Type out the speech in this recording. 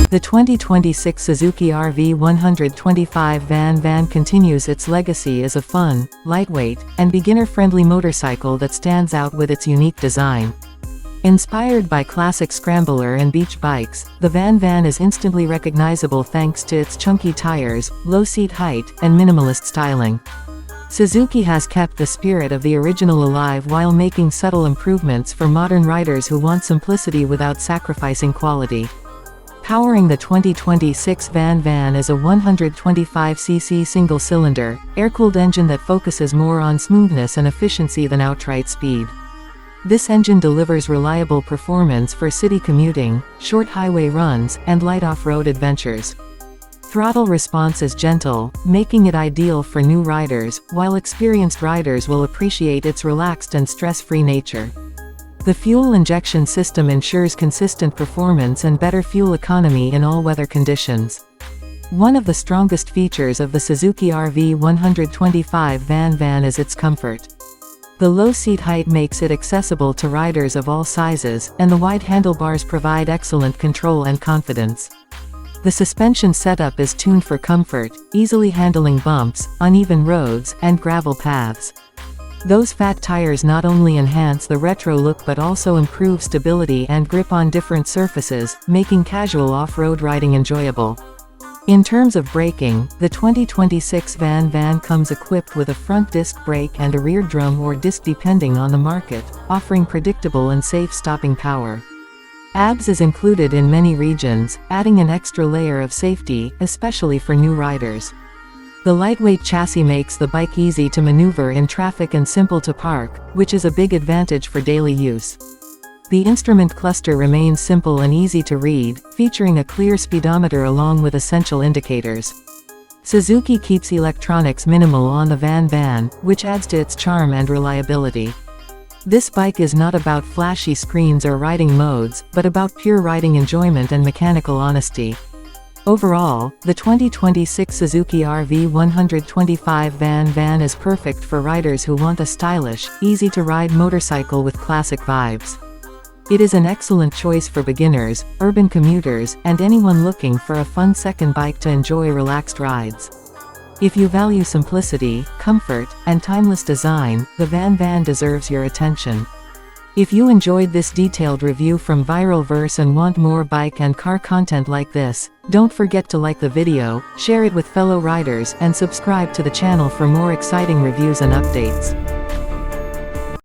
The 2026 Suzuki RV125 VanVan continues its legacy as a fun, lightweight, and beginner-friendly motorcycle that stands out with its unique design. Inspired by classic scrambler and beach bikes, the VanVan is instantly recognizable thanks to its chunky tires, low seat height, and minimalist styling. Suzuki has kept the spirit of the original alive while making subtle improvements for modern riders who want simplicity without sacrificing quality. Powering the 2026 VanVan is a 125cc single-cylinder, air-cooled engine that focuses more on smoothness and efficiency than outright speed. This engine delivers reliable performance for city commuting, short highway runs, and light off-road adventures. Throttle response is gentle, making it ideal for new riders, while experienced riders will appreciate its relaxed and stress-free nature. The fuel injection system ensures consistent performance and better fuel economy in all weather conditions. One of the strongest features of the Suzuki RV125 VanVan is its comfort. The low seat height makes it accessible to riders of all sizes, and the wide handlebars provide excellent control and confidence. The suspension setup is tuned for comfort, easily handling bumps, uneven roads, and gravel paths. Those fat tires not only enhance the retro look but also improve stability and grip on different surfaces, making casual off-road riding enjoyable. In terms of braking, the 2026 VanVan comes equipped with a front disc brake and a rear drum or disc depending on the market, offering predictable and safe stopping power. ABS is included in many regions, adding an extra layer of safety, especially for new riders. The lightweight chassis makes the bike easy to maneuver in traffic and simple to park, which is a big advantage for daily use. The instrument cluster remains simple and easy to read, featuring a clear speedometer along with essential indicators. Suzuki keeps electronics minimal on the VanVan, which adds to its charm and reliability. This bike is not about flashy screens or riding modes, but about pure riding enjoyment and mechanical honesty. Overall, the 2026 Suzuki RV125 VanVan is perfect for riders who want a stylish, easy-to-ride motorcycle with classic vibes. It is an excellent choice for beginners, urban commuters, and anyone looking for a fun second bike to enjoy relaxed rides. If you value simplicity, comfort, and timeless design, the VanVan deserves your attention. If you enjoyed this detailed review from ViralVerse and want more bike and car content like this, don't forget to like the video, share it with fellow riders, and subscribe to the channel for more exciting reviews and updates.